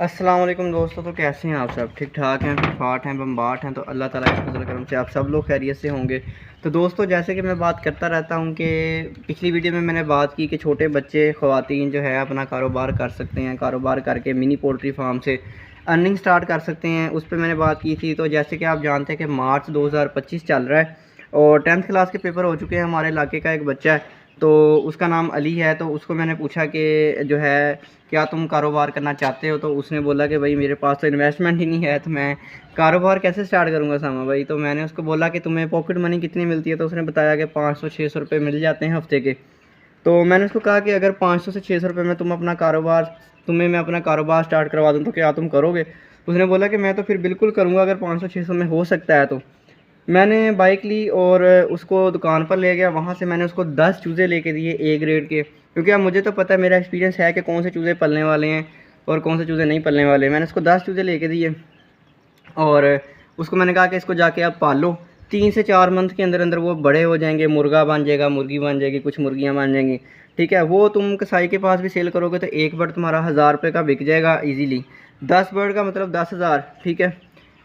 अस्सलाम वालेकुम दोस्तों। तो कैसे हैं आप सब? ठीक ठाक हैं, फिटफाट हैं, बम्बाट हैं? तो अल्लाह ताला के फजल करम से आप सब लोग खैरियत से होंगे। तो दोस्तों, जैसे कि मैं बात करता रहता हूं कि पिछली वीडियो में मैंने बात की कि छोटे बच्चे ख़वातीन जो है अपना कारोबार कर सकते हैं, कारोबार करके मिनी पोल्ट्री फार्म से अर्निंग स्टार्ट कर सकते हैं। उस पर मैंने बात की थी। तो जैसे कि आप जानते हैं कि मार्च 2025 चल रहा है और 10th क्लास के पेपर हो चुके हैं। हमारे इलाके का एक बच्चा है, तो उसका नाम अली है। तो उसको मैंने पूछा कि जो है क्या तुम कारोबार करना चाहते हो? तो उसने बोला कि भाई मेरे पास तो इन्वेस्टमेंट ही नहीं है, तो मैं कारोबार कैसे स्टार्ट करूँगा सामा भाई। तो मैंने उसको बोला कि तुम्हें पॉकेट मनी कितनी मिलती है? तो उसने बताया कि 500-600 रुपये मिल जाते हैं हफ्ते के। तो मैंने उसको कहा कि अगर 500 से 600 रुपये में तुम्हें मैं अपना कारोबार स्टार्ट करवा दूँ तो क्या तुम करोगे? उसने बोला कि मैं तो फिर बिल्कुल करूँगा, अगर 500-600 में हो सकता है तो। मैंने बाइक ली और उसको दुकान पर ले गया। वहाँ से मैंने उसको 10 चूज़े लेके दिए ए ग्रेड के, क्योंकि अब मुझे तो पता है, मेरा एक्सपीरियंस है कि कौन से चूज़े पलने वाले हैं और कौन से चूज़े नहीं पलने वाले। मैंने उसको 10 चूज़े लेके दिए और उसको मैंने कहा कि इसको जाके आप पालो। 3 से 4 मंथ के अंदर अंदर वो बड़े हो जाएंगे, मुर्गा बन जाएगा, मुर्गी बन जाएगी, कुछ मुर्गियाँ बन जाएंगी। ठीक है, वो तुम कसाई के पास भी सेल करोगे तो एक बर्ड तुम्हारा 1000 रुपये का बिक जाएगा ईजीली। 10 बर्ड का मतलब 10,000। ठीक है,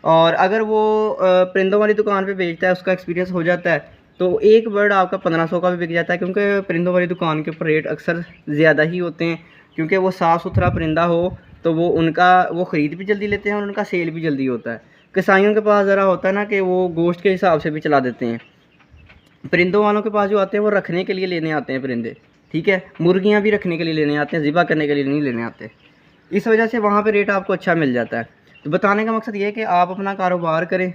और अगर वो परिंदों वाली दुकान पे बेचता है, उसका एक्सपीरियंस हो जाता है, तो एक बर्ड आपका 1500 का भी बिक जाता है। क्योंकि परिंदों वाली दुकान के ऊपर रेट अक्सर ज़्यादा ही होते हैं, क्योंकि वो साफ़ सुथरा परिंदा हो तो वो ख़रीद भी जल्दी लेते हैं और उनका सेल भी जल्दी होता है। कसाइयों के पास ज़रा होता है ना कि वो गोश्त के हिसाब से भी चला देते हैं। परिंदों वालों के पास जो आते हैं वो रखने के लिए लेने आते हैं परिंदे। ठीक है, मुर्गियाँ भी रखने के लिए लेने आते हैं, ज़िबा करने के लिए नहीं लेने आते। इस वजह से वहाँ पे रेट आपको अच्छा मिल जाता है। तो बताने का मकसद ये है कि आप अपना कारोबार करें।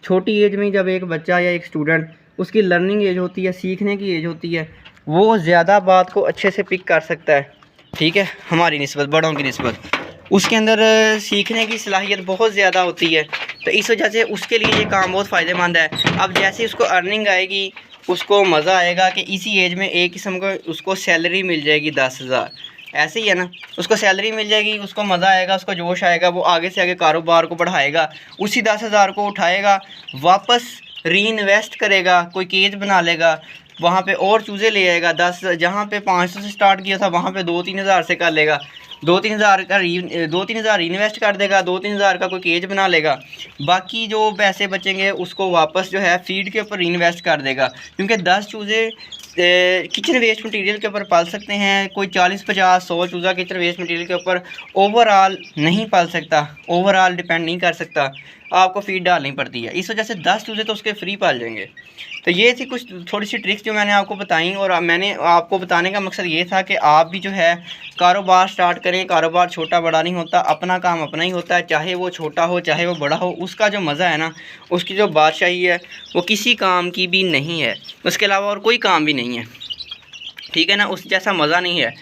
छोटी एज में जब एक बच्चा या एक स्टूडेंट, उसकी लर्निंग एज होती है, सीखने की एज होती है, वो ज़्यादा बात को अच्छे से पिक कर सकता है। ठीक है, हमारी निस्बत, बड़ों की निस्बत उसके अंदर सीखने की सलाहियत बहुत ज़्यादा होती है। तो इस वजह से उसके लिए ये काम बहुत फ़ायदेमंद है। अब जैसे उसको अर्निंग आएगी, उसको मज़ा आएगा कि इसी एज में एक किस्म का उसको सैलरी मिल जाएगी 10,000। ऐसे ही है ना, उसको सैलरी मिल जाएगी, उसको मज़ा आएगा, उसको जोश आएगा, वो आगे से आगे कारोबार को बढ़ाएगा। उसी 10,000 को उठाएगा, वापस री इन्वेस्ट करेगा, कोई केज बना लेगा, वहाँ पे और चूज़े ले आएगा। 10 जहाँ पे 500 से स्टार्ट किया था वहाँ पे 2-3 हज़ार से कर लेगा। 2-3 हज़ार इन्वेस्ट कर देगा, 2-3 हज़ार का कोई केज बना लेगा। बाकी जो पैसे बचेंगे उसको वापस जो है फीड के ऊपर इन्वेस्ट कर देगा। क्योंकि 10 चूज़े किचन वेस्ट मटेरियल के ऊपर पाल सकते हैं। कोई 40-50-100 चूज़ा किचन वेस्ट मटेरियल के ऊपर ओवरऑल नहीं पाल सकता, ओवरऑल डिपेंड नहीं कर सकता, आपको फीड डालनी पड़ती है। इस वजह से 10 चूज़े तो उसके फ्री पाल जाएंगे। तो ये थी कुछ थोड़ी सी ट्रिक्स जो मैंने आपको बताई, और मैंने आपको बताने का मकसद ये था कि आप भी जो है कारोबार स्टार्ट करें। कारोबार छोटा बड़ा नहीं होता, अपना काम अपना ही होता है, चाहे वो छोटा हो चाहे वो बड़ा हो। उसका जो मज़ा है ना, उसकी जो बादशाही है, वो किसी काम की भी नहीं है, उसके अलावा और कोई काम भी नहीं है। ठीक है ना, उस जैसा मज़ा नहीं है।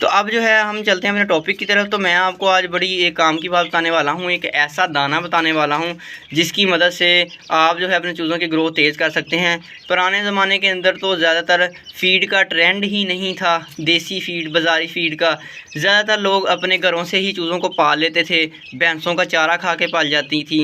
तो अब जो है हम चलते हैं अपने टॉपिक की तरफ। तो मैं आपको आज बड़ी एक काम की बात बताने वाला हूँ, एक ऐसा दाना बताने वाला हूँ जिसकी मदद से आप जो है अपने चूज़ों की ग्रोथ तेज़ कर सकते हैं। पुराने ज़माने के अंदर तो ज़्यादातर फ़ीड का ट्रेंड ही नहीं था, देसी फ़ीड, बाज़ारी फ़ीड का। ज़्यादातर लोग अपने घरों से ही चूज़ों को पाल लेते थे। भैंसों का चारा खा के पाल जाती थी,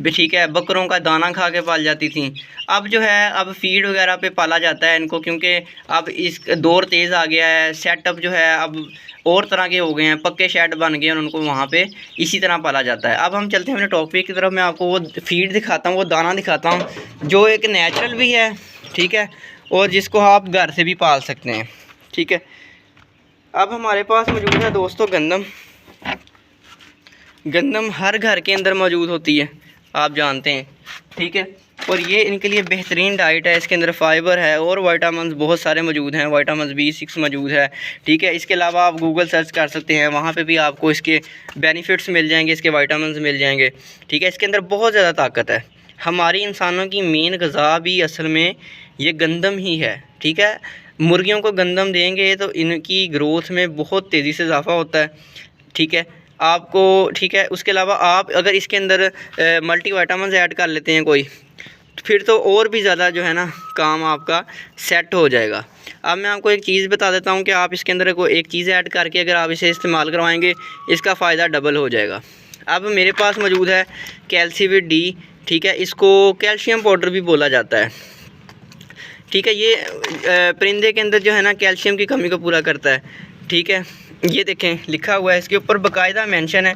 ठीक है, बकरों का दाना खा के पाल जाती थी। अब जो है अब फ़ीड वगैरह पे पाला जाता है इनको, क्योंकि अब इस दौर तेज़ आ गया है। सेटअप जो है अब और तरह के हो गए हैं, पक्के शेड बन गए हैं, उनको वहाँ पे इसी तरह पाला जाता है। अब हम चलते हैं अपने टॉपिक की तरफ। मैं आपको वो फ़ीड दिखाता हूँ, वो दाना दिखाता हूँ जो एक नेचुरल भी है, ठीक है, और जिसको आप घर से भी पाल सकते हैं। ठीक है, अब हमारे पास मौजूद है दोस्तों गंदम। गंदम हर घर के अंदर मौजूद होती है, आप जानते हैं। ठीक है, और ये इनके लिए बेहतरीन डाइट है। इसके अंदर फाइबर है और विटामिन बहुत सारे मौजूद हैं, विटामिन B6 मौजूद है। ठीक है, इसके अलावा आप गूगल सर्च कर सकते हैं, वहाँ पे भी आपको इसके बेनिफिट्स मिल जाएंगे, इसके विटामिन मिल जाएंगे। ठीक है, इसके अंदर बहुत ज़्यादा ताकत है। हमारी इंसानों की मेन ग़िज़ा भी असल में ये गंदम ही है। ठीक है, मुर्गियों को गंदम देंगे तो इनकी ग्रोथ में बहुत तेज़ी से इजाफा होता है। ठीक है, आपको, ठीक है, उसके अलावा आप अगर इसके अंदर मल्टी विटामिन ऐड कर लेते हैं कोई, फिर तो और भी ज़्यादा जो है ना काम आपका सेट हो जाएगा। अब मैं आपको एक चीज़ बता देता हूँ कि आप इसके अंदर कोई एक चीज़ ऐड करके अगर आप इसे इस्तेमाल करवाएंगे, इसका फ़ायदा डबल हो जाएगा। अब मेरे पास मौजूद है कैल्सीविट D। ठीक है, इसको कैल्शियम पाउडर भी बोला जाता है। ठीक है, ये परिंदे के अंदर जो है ना कैल्शियम की कमी को पूरा करता है। ठीक है, ये देखें लिखा हुआ है, इसके ऊपर बाकायदा मेंशन है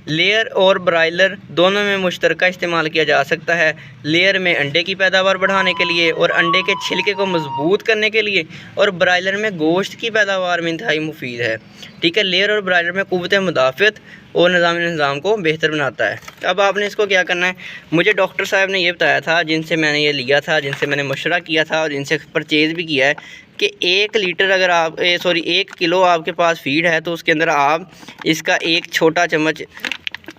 लेयर और ब्रायलर दोनों में मुश्तरका इस्तेमाल किया जा सकता है। लेयर में अंडे की पैदावार बढ़ाने के लिए और अंडे के छिलके को मजबूत करने के लिए, और ब्रायलर में गोश्त की पैदावार में इंतहाई मुफीद है। ठीक है, लेयर और ब्रायलर में क़ुव्वत मुदाफ़अत और निज़ाम को बेहतर बनाता है। अब आपने इसको क्या करना है, मुझे डॉक्टर साहब ने ये बताया था, जिनसे मैंने ये लिया था, जिनसे मैंने मशवरा किया था और जिनसे परचेज़ भी किया है, कि 1 लीटर अगर आप 1 किलो आपके पास फीड है तो उसके अंदर आप इसका 1 छोटा चम्मच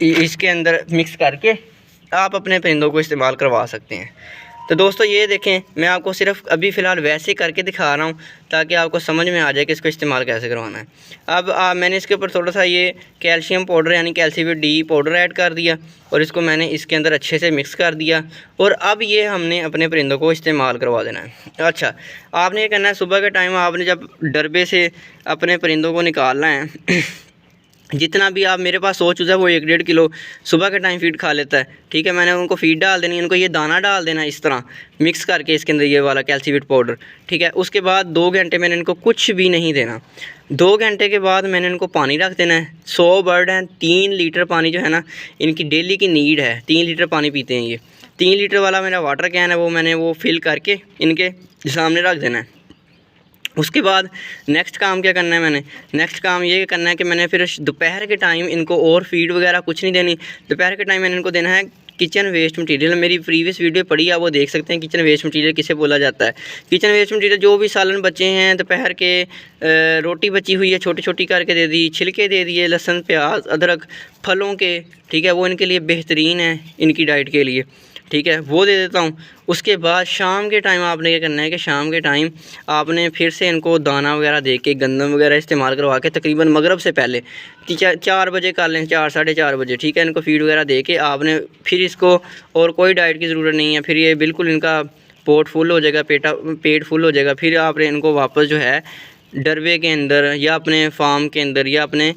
इसके अंदर मिक्स करके आप अपने परिंदों को इस्तेमाल करवा सकते हैं। तो दोस्तों ये देखें, मैं आपको सिर्फ अभी फ़िलहाल वैसे करके दिखा रहा हूँ ताकि आपको समझ में आ जाए कि इसको इस्तेमाल कैसे करवाना है। अब मैंने इसके ऊपर थोड़ा सा ये कैल्शियम पाउडर यानी कैल्शियम डी पाउडर ऐड कर दिया और इसको मैंने इसके अंदर अच्छे से मिक्स कर दिया, और अब ये हमने अपने परिंदों को इस्तेमाल करवा देना है। अच्छा, आपने ये करना है, सुबह के टाइम आपने जब डरबे से अपने परिंदों को निकालना है जितना भी आप, मेरे पास 100 चूज़ा वो 1-1.5 किलो सुबह के टाइम फीड खा लेता है। ठीक है, मैंने उनको फीड डाल देनी है, उनको ये दाना डाल देना इस तरह मिक्स करके इसके अंदर ये वाला कैल्शियम पाउडर। ठीक है, उसके बाद 2 घंटे मैंने इनको कुछ भी नहीं देना। 2 घंटे के बाद मैंने इनको पानी रख देना है। 100 बर्ड हैं, 3 लीटर पानी जो है ना इनकी डेली की नीड है। 3 लीटर पानी पीते हैं ये। 3 लीटर वाला मेरा वाटर कैन है, वो मैंने वो फिल करके इनके सामने रख देना है। उसके बाद नेक्स्ट काम क्या करना है, मैंने नेक्स्ट काम ये करना है कि मैंने फिर दोपहर के टाइम इनको और फीड वगैरह कुछ नहीं देनी। दोपहर के टाइम मैंने इनको देना है किचन वेस्ट मटेरियल। मेरी प्रीवियस वीडियो पढ़ी है, वो देख सकते हैं किचन वेस्ट मटेरियल किसे बोला जाता है। किचन वेस्ट मटेरियल जो भी सालन बचे हैं दोपहर के, रोटी बची हुई है छोटी छोटी करके दे दी, छिलके दे दिए, लहसुन प्याज अदरक फलों के, ठीक है, वो इनके लिए बेहतरीन है इनकी डाइट के लिए। ठीक है, वो दे देता हूँ। उसके बाद शाम के टाइम आपने क्या करना है कि शाम के टाइम आपने फिर से इनको दाना वगैरह दे के, गंदम वगैरह इस्तेमाल करवा के तकरीबन मगरब से पहले 4 बजे कर लें, 4 साढ़े 4 बजे। ठीक है, इनको फीड वगैरह दे के आपने फिर इसको और कोई डाइट की ज़रूरत नहीं है। फिर ये बिल्कुल इनका पोट फुल हो जाएगा, पेट फुल हो जाएगा। फिर आपने इनको वापस जो है डरबे के अंदर या अपने फार्म के अंदर या अपने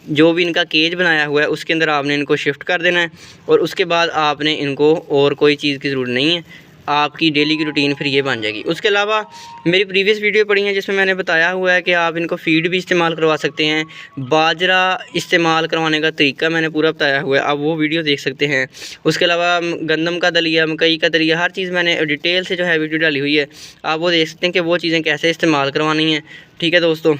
जो भी इनका केज बनाया हुआ है उसके अंदर आपने इनको शिफ्ट कर देना है। और उसके बाद आपने इनको और कोई चीज़ की ज़रूरत नहीं है, आपकी डेली की रूटीन फिर ये बन जाएगी। उसके अलावा मेरी प्रीवियस वीडियो पड़ी है जिसमें मैंने बताया हुआ है कि आप इनको फ़ीड भी इस्तेमाल करवा सकते हैं। बाजरा इस्तेमाल करवाने का तरीका मैंने पूरा बताया हुआ है, आप वो वीडियो देख सकते हैं। उसके अलावा गंदम का दलिया, मकई का दलिया, हर चीज़ मैंने डिटेल से जो है वीडियो डाली हुई है, आप वो देख सकते हैं कि वो चीज़ें कैसे इस्तेमाल करवानी है। ठीक है दोस्तों,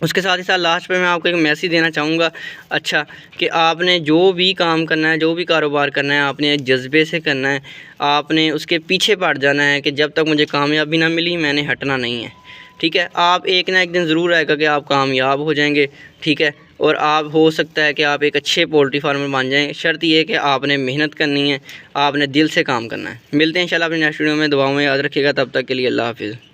उसके साथ ही साथ लास्ट पे मैं आपको एक मैसेज देना चाहूँगा, अच्छा, कि आपने जो भी काम करना है, जो भी कारोबार करना है, आपने जज्बे से करना है। आपने उसके पीछे पड़ जाना है कि जब तक मुझे कामयाबी ना मिली मैंने हटना नहीं है। ठीक है, आप एक ना एक दिन ज़रूर आएगा कि आप कामयाब हो जाएंगे। ठीक है, और आप हो सकता है कि आप एक अच्छे पोल्ट्री फार्मर बन जाएँ। शर्त ये है कि आपने मेहनत करनी है, आपने दिल से काम करना है। मिलते हैं इंशाल्लाह अपनी नेक्स्ट वीडियो में। दुआओं में याद रखिएगा, तब तक के लिए अल्लाह हाफ़िज़।